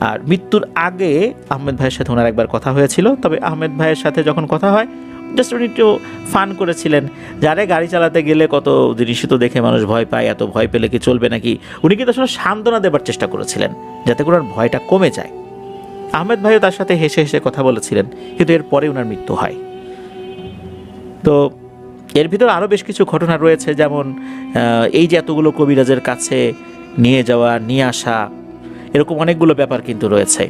আর মৃত্যুর আগে আহমেদ ভাইয়ের সাথে ওনার একবার কথা হয়েছিল, তবে আহমেদ ভাইয়ের সাথে যখন কথা হয় জাস্ট উনি একটু ফান করেছিলেন, যারে গাড়ি চালাতে গেলে কত জিনিসই তো দেখে মানুষ ভয় পায়, এত ভয় পেলে কি চলবে নাকি। উনি কিন্তু আসলে সান্ত্বনা দেবার চেষ্টা করেছিলেন যাতে করে ওনার ভয়টা কমে যায়। আহমেদ ভাইও তার সাথে হেসে হেসে কথা বলেছিলেন, কিন্তু এরপরে ওনার মৃত্যু হয়। তো এর ভিতর আরও বেশ কিছু ঘটনা রয়েছে, যেমন এই যে এতগুলো কবিরাজের কাছে নিয়ে যাওয়া নিয়ে আসা, এরকম অনেকগুলো ব্যাপার কিন্তু রয়েছে।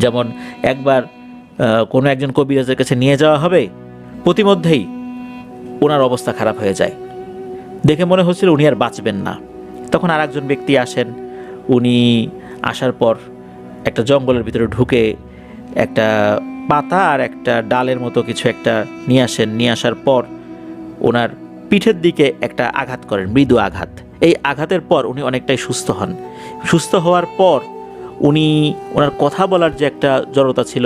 যেমন একবার কোনো একজন কবিরাজের কাছে নিয়ে যাওয়া হবে, প্রতিমধ্যেই ওনার অবস্থা খারাপ হয়ে যায়, দেখে মনে হচ্ছিল উনি আর বাঁচবেন না। তখন আর একজন ব্যক্তি আসেন, উনি আসার পর একটা জঙ্গলের ভিতরে ঢুকে একটা পাতা আর একটা ডালের মতো কিছু একটা নিয়ে আসেন। নিয়ে আসার পর ওনার পিঠের দিকে একটা আঘাত করেন, মৃদু আঘাত। এই আঘাতের পর উনি অনেকটাই সুস্থ হন। সুস্থ হওয়ার পর উনি ওনার কথা বলার যে একটা জড়তা ছিল,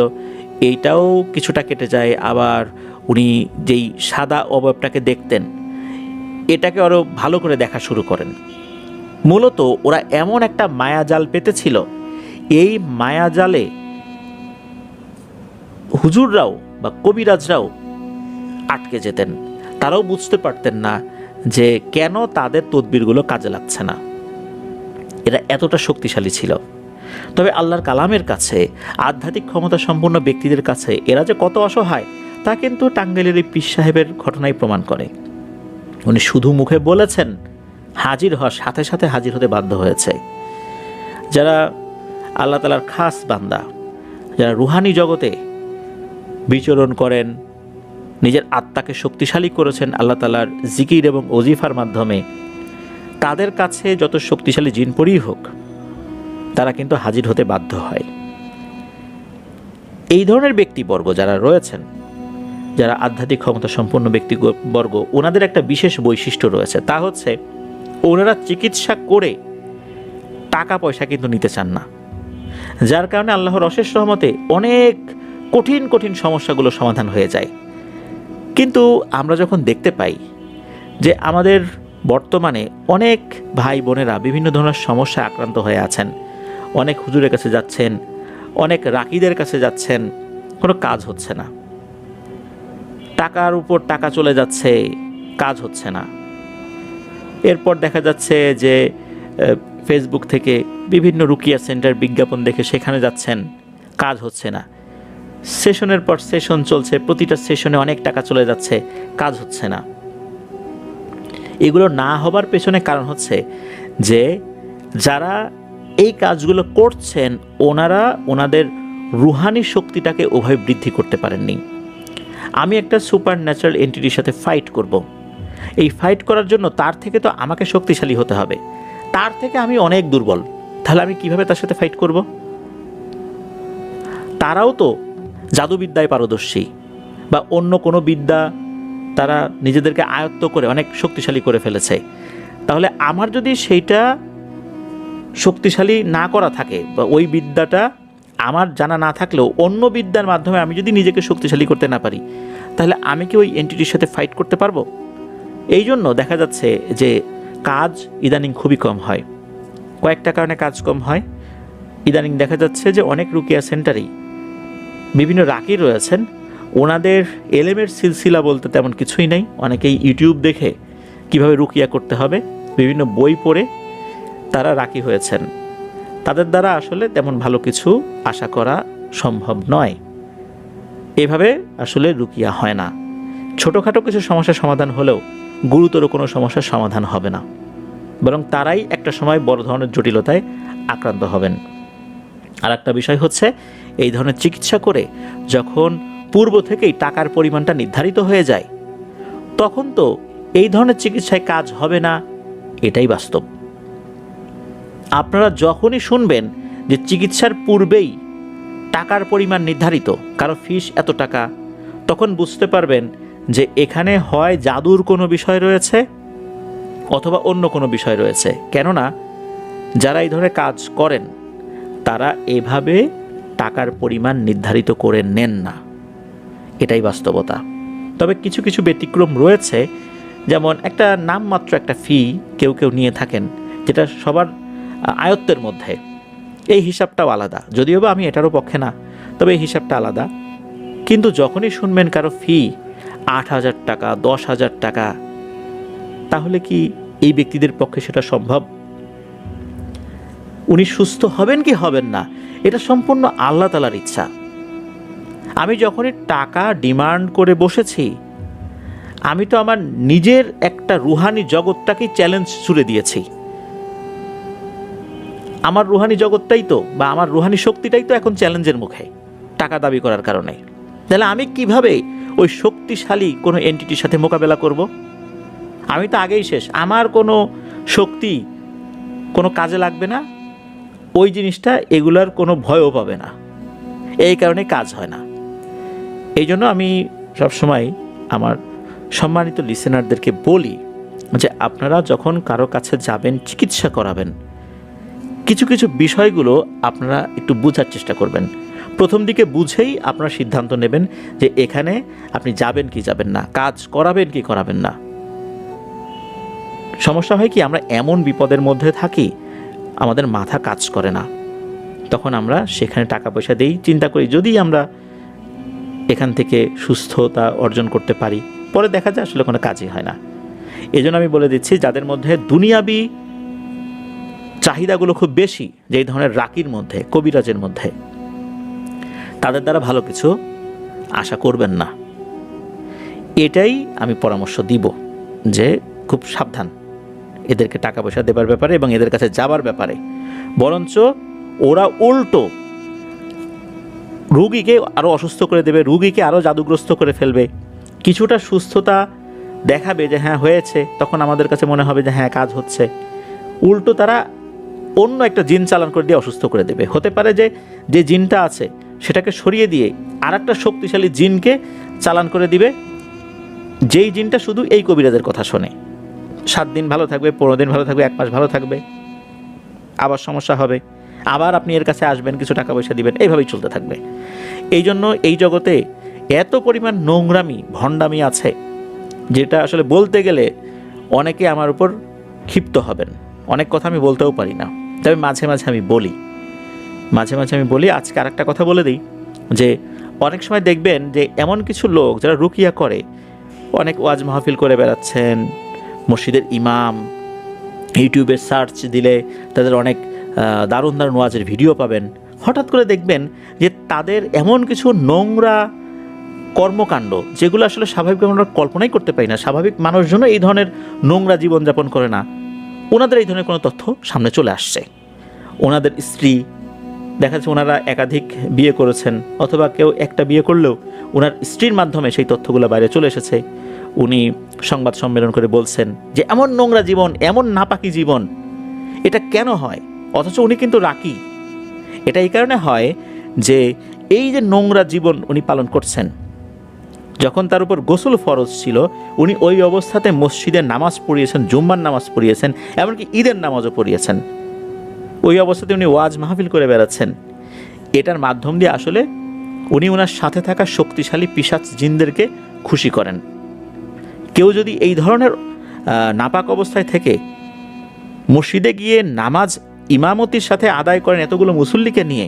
এইটাও কিছুটা কেটে যায়। আবার উনি যেই সাদা অবয়বটাকে দেখতেন, এটাকে আরও ভালো করে দেখা শুরু করেন। মূলত ওরা এমন একটা মায়াজাল পেতেছিল, এই মায়াজালে হুজুররাও বা কবিরাজরাও আটকে যেতেন। তারাও বুঝতে পারতেন না যে কেন তাদের তদবিরগুলো কাজে লাগছে না। এরা এতটা শক্তিশালী ছিল। তবে আল্লাহর কালামের কাছে, আধ্যাত্মিক ক্ষমতা সম্পন্ন ব্যক্তিদের কাছে এরা যে কত অসহায়, তা কিন্তু টাঙ্গাইলের এই পীর সাহেবের ঘটনাই প্রমাণ করে। উনি শুধু মুখে বলেছেন, হাজির হওয়ার সাথে সাথে হাজির হতে বাধ্য হয়েছে। যারা আল্লাহ তাআলার খাস বান্দা, যারা রুহানি জগতে বিচরণ করেন, নিজের আত্মাকে শক্তিশালী করেছেন আল্লাহ তাআলার জিকির এবং ওজিফার মাধ্যমে, তাদের কাছে যত শক্তিশালী জিনপরি হোক, তারা কিন্তু হাজির হতে বাধ্য হয়। এই ধরনের ব্যক্তিবর্গ যারা রয়েছেন, যারা আধ্যাত্মিক ক্ষমতা সম্পন্ন ব্যক্তিবর্গ, ওনাদের একটা বিশেষ বৈশিষ্ট্য রয়েছে, তা হচ্ছে ওনারা চিকিৎসা করে টাকা পয়সা কিন্তু নিতে চান না। যার কারণে আল্লাহর অশেষ রহমতে অনেক কঠিন কঠিন সমস্যাগুলো সমাধান হয়ে যায়। কিন্তু আমরা যখন দেখতে পাই যে আমাদের বর্তমানে অনেক ভাই বোনেরা বিভিন্ন ধরনের সমস্যায় আক্রান্ত হয়ে আছেন, অনেক হুজুরের কাছে যাচ্ছেন, অনেক রাকিদের কাছে যাচ্ছেন, কোনো কাজ হচ্ছে না, টাকার উপর টাকা চলে যাচ্ছে, কাজ হচ্ছে না। এরপর দেখা যাচ্ছে যে ফেসবুক থেকে বিভিন্ন রুকিয়া সেন্টার বিজ্ঞাপন দেখে সেখানে যাচ্ছেন, কাজ হচ্ছে না। সেশনের পর সেশন চলছে, প্রতিটা সেশনে অনেক টাকা চলে যাচ্ছে, কাজ হচ্ছে না। এগুলো না হবার পেছনে কারণ হচ্ছে যে যারা এই কাজগুলো করছেন ওনারা ওনাদের রুহানি শক্তিটাকে ওভাবে বৃদ্ধি করতে পারেননি। আমি একটা সুপার ন্যাচারাল এন্টিটির সাথে ফাইট করব। এই ফাইট করার জন্য তার থেকে তো আমাকে শক্তিশালী হতে হবে, তার থেকে আমি অনেক দুর্বল, তাহলে আমি কিভাবে তার সাথে ফাইট করব? তারাও তো জাদুবিদ্যায় পারদর্শী বা অন্য কোনো বিদ্যা তারা নিজেদেরকে আয়ত্ত করে অনেক শক্তিশালী করে ফেলেছে। তাহলে আমার যদি সেইটা শক্তিশালী না করা থাকে বা ওই বিদ্যাটা আমার জানা না থাকলেও অন্য বিদ্যার মাধ্যমে আমি যদি নিজেকে শক্তিশালী করতে না পারি, তাহলে আমি কি ওই এন্টিটির সাথে ফাইট করতে পারবো? এই জন্য দেখা যাচ্ছে যে কাজ ইদানিং খুবই কম হয়। কয়েকটা কারণে কাজ কম হয়। ইদানিং দেখা যাচ্ছে যে অনেক রুকিয়া সেন্টারেই বিভিন্ন রাকি রয়েছেন, ওনাদের এলেমের সিলসিলা বলতে তেমন কিছুই নেই। অনেকেই ইউটিউব দেখে কিভাবে রুকিয়া করতে হবে বিভিন্ন বই পড়ে তারা রাকি হয়েছেন। তাদের দ্বারা আসলে তেমন ভালো কিছু আশা করা সম্ভব নয়। এভাবে আসলে রুকিয়া হয় না। ছোটোখাটো কিছু সমস্যার সমাধান হলেও গুরুতর কোনো সমস্যার সমাধান হবে না, বরং তারাই একটা সময় বড় ধরনের জটিলতায় আক্রান্ত হবেন। আর একটা বিষয় হচ্ছে, এই ধরনের চিকিৎসা করে যখন পূর্ব থেকেই টাকার পরিমাণটা নির্ধারিত হয়ে যায়, তখন তো এই ধরনের চিকিৎসায় কাজ হবে না, এটাই বাস্তব। আপনারা যখনই শুনবেন যে চিকিৎসার পূর্বেই টাকার পরিমাণ নির্ধারিত, কারো ফিস এত টাকা, তখন বুঝতে পারবেন যে এখানে হয় জাদুর কোনো বিষয় রয়েছে অথবা অন্য কোনো বিষয় রয়েছে। কেননা যারা এই ধরনের কাজ করেন তারা এভাবে টাকার পরিমাণ নির্ধারিত করে নেন না, এটাই বাস্তবতা। তবে কিছু কিছু ব্যতিক্রম রয়েছে, যেমন একটা নামমাত্র একটা ফি কেউ কেউ নিয়ে থাকেন, যেটা সবার আয়ত্তের মধ্যে। এই হিসাবটাও আলাদা, যদিও বা আমি এটারও পক্ষে না, তবে এই হিসাবটা আলাদা। কিন্তু যখনই শুনবেন কারো ফি 8,000 টাকা, 10,000 টাকা, তাহলে কি এই ব্যক্তিদের পক্ষে সেটা সম্ভব? উনি সুস্থ হবেন কি হবেন না, এটা সম্পূর্ণ আল্লাহ তাআলার ইচ্ছা। আমি যখনই টাকা ডিমান্ড করে বসেছি, আমি তো আমার নিজের একটা রুহানি জগৎটাকেই চ্যালেঞ্জ ছুড়ে দিয়েছি। আমার রুহানি জগৎটাই তো বা আমার রুহানি শক্তিটাই তো এখন চ্যালেঞ্জের মুখে টাকা দাবি করার কারণে। তাহলে আমি কিভাবে ওই শক্তিশালী কোনো এন্টিটির সাথে মোকাবেলা করব? আমি তো আগেই শেষ, আমার কোনো শক্তি কোনো কাজে লাগবে না, ওই জিনিসটা এগুলার কোনো ভয়ও পাবে না, এই কারণে কাজ হয় না। এই জন্য আমি সবসময় আমার সম্মানিত লিসেনারদেরকে বলি যে আপনারা যখন কারো কাছে যাবেন, চিকিৎসা করাবেন, কিছু কিছু বিষয়গুলো আপনারা একটু বোঝার চেষ্টা করবেন। প্রথম দিকে বুঝেই আপনারা সিদ্ধান্ত নেবেন যে এখানে আপনি যাবেন কি যাবেন না, কাজ করাবেন কি করাবেন না। সমস্যা হয় কি, আমরা এমন বিপদের মধ্যে থাকি আমাদের মাথা কাজ করে না, তখন আমরা সেখানে টাকা পয়সা দিই, চিন্তা করি যদি আমরা এখান থেকে সুস্থতা অর্জন করতে পারি, পরে দেখা যায় আসলে কোনো কাজই হয় না। এই জন্য আমি বলে দিচ্ছি, যাদের মধ্যে দুনিয়াবি চাহিদাগুলো খুব বেশি, যেই ধরনের রাকির মধ্যে, কবিরাজের মধ্যে, তাদের দ্বারা ভালো কিছু আশা করবেন না। এটাই আমি পরামর্শ দিব যে খুব সাবধান এদেরকে টাকা পয়সা দেবার ব্যাপারে এবং এদের কাছে যাবার ব্যাপারে। বরঞ্চ ওরা উল্টো রুগীকে আরও অসুস্থ করে দেবে, রুগীকে আরও জাদুগ্রস্ত করে ফেলবে। কিছুটা সুস্থতা দেখাবে যে হ্যাঁ হয়েছে, তখন আমাদের কাছে মনে হবে যে হ্যাঁ কাজ হচ্ছে। উল্টো তারা অন্য একটা জিন চালান করে দিয়ে অসুস্থ করে দেবে। হতে পারে যে যে জিনটা আছে সেটাকে সরিয়ে দিয়ে আর একটা শক্তিশালী জিনকে চালান করে দিবে, যেই জিনটা শুধু এই কবিরাজের কথা শোনে। 7 দিন ভালো থাকবে, 15 দিন ভালো থাকবে, 1 মাস ভালো থাকবে, আবার সমস্যা হবে, আবার আপনি এর কাছে আসবেন, কিছু টাকা পয়সা দিবেন, এইভাবেই চলতে থাকবে। এই জন্য এই জগতে এত পরিমাণ নোংরামি, ভণ্ডামি আছে, যেটা আসলে বলতে গেলে অনেকে আমার উপর ক্ষিপ্ত হবেন। অনেক কথা আমি বলতেও পারি না, তবে মাঝে মাঝে আমি বলি। আজকে আরেকটা কথা বলে দিই যে অনেক সময় দেখবেন যে এমন কিছু লোক যারা রুকিয়া করে, অনেক ওয়াজ মাহফিল করে বেড়াচ্ছেন, মসজিদের ইমাম, ইউটিউবে সার্চ দিলে তাদের অনেক দারুণ দারুণ ওয়াজের ভিডিও পাবেন। হঠাৎ করে দেখবেন যে তাদের এমন কিছু নোংরা কর্মকাণ্ড, যেগুলো আসলে স্বাভাবিকভাবে আমরা কল্পনাই করতে পারি না। স্বাভাবিক মানুষজনও এই ধরনের নোংরা জীবনযাপন করে না, ওনাদের এই ধরনের কোনো তথ্য সামনে চলে আসছে। ওনাদের স্ত্রী দেখা যাচ্ছে ওনারা একাধিক বিয়ে করেছেন, অথবা কেউ একটা বিয়ে করলেও ওনার স্ত্রীর মাধ্যমে সেই তথ্যগুলো বাইরে চলে এসেছে। উনি সংবাদ সম্মেলন করে বলছেন যে এমন নোংরা জীবন, এমন নাপাকি জীবন, এটা কেন হয়? অথচ উনি কিন্তু রাকি। এটা এই কারণে হয় যে এই যে নোংরা জীবন উনি পালন করছেন, যখন তার উপর গোসল ফরজ ছিল, উনি ওই অবস্থাতে মসজিদে নামাজ পড়িয়েছেন, জুম্মার নামাজ পড়িয়েছেন, এমনকি ঈদের নামাজও পড়িয়েছেন। ওই অবস্থাতে উনি ওয়াজ মাহফিল করে বেড়াচ্ছেন। এটার মাধ্যম দিয়ে আসলে উনি ওনার সাথে থাকা শক্তিশালী পিশাচ জিনদেরকে খুশি করেন। কেউ যদি এই ধরনের নাপাক অবস্থায় থেকে মসজিদে গিয়ে নামাজ ইমামতির সাথে আদায় করেন এতগুলো মুসল্লিকে নিয়ে,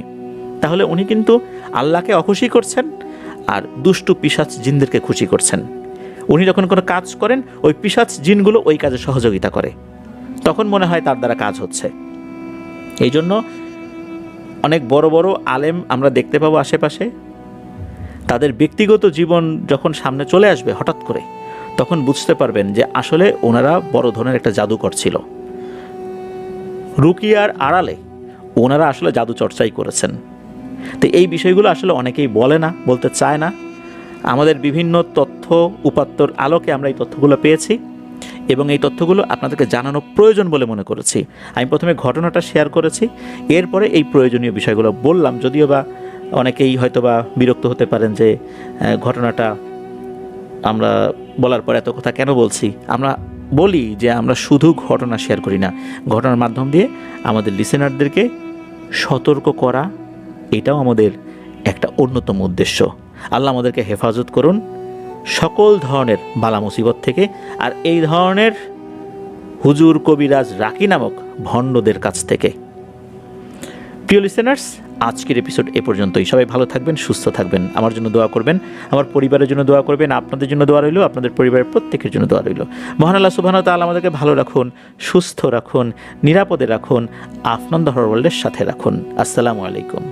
তাহলে উনি কিন্তু আল্লাহকে অখুশি করছেন আর দুষ্টু পিশাচ জিনদেরকে খুশি করছেন। উনি যখন কোনো কাজ করেন, ওই পিশাচ জিনগুলো ওই কাজে সহযোগিতা করে, তখন মনে হয় তার দ্বারা কাজ হচ্ছে। এই জন্য অনেক বড় বড় আলেম আমরা দেখতে পাবো আশেপাশে, তাদের ব্যক্তিগত জীবন যখন সামনে চলে আসবে হঠাৎ করে, তখন বুঝতে পারবেন যে আসলে ওনারা বড় ধরনের একটা জাদুকর ছিল। রুকিয়ার আড়ালে ওনারা আসলে জাদু চর্চাই করেছেন। তো এই বিষয়গুলো আসলে অনেকেই বলে না, বলতে চায় না। আমাদের বিভিন্ন তথ্য উপাত্তর আলোকে আমরা এই তথ্যগুলো পেয়েছি এবং এই তথ্যগুলো আপনাদেরকে জানানো প্রয়োজন বলে মনে করেছি। আমি প্রথমে ঘটনাটা শেয়ার করেছি, এরপরে এই প্রয়োজনীয় বিষয়গুলো বললাম। যদিও বা অনেকেই হয়তো বা বিরক্ত হতে পারেন যে ঘটনাটা আমরা বলার পর এত কথা কেন বলছি। আমরা বলি যে আমরা শুধু ঘটনা শেয়ার করি না, ঘটনার মাধ্যম দিয়ে আমাদের লিসেনারদেরকে সতর্ক করা, এটাও আমাদের একটা অন্যতম উদ্দেশ্য। আল্লাহ আমাদেরকে হেফাজত করুন সকল ধরনের বালা মুসিবত থেকে, আর এই ধরনের হুজুর কবিরাজ রাকি নামক ভণ্ডদের কাছ থেকে। প্রিয় লিসেনার্স, আজকের এপিসোড এ পর্যন্তই। সবাই ভালো থাকবেন, সুস্থ থাকবেন, আমার জন্য দোয়া করবেন, আমার পরিবারের জন্য দোয়া করবেন, আপনাদের জন্য দোয়া রইল, আপনাদের পরিবারের প্রত্যেকের জন্য দোয়া রইল। মহান আল্লাহ সুবহানাহু ওয়া তাআলা আমাদেরকে ভালো রাখুন, সুস্থ রাখুন, নিরাপদে রাখুন, আফনন্দ হর ওয়ার্ল্ডের সাথে রাখুন। আসসালামু আলাইকুম।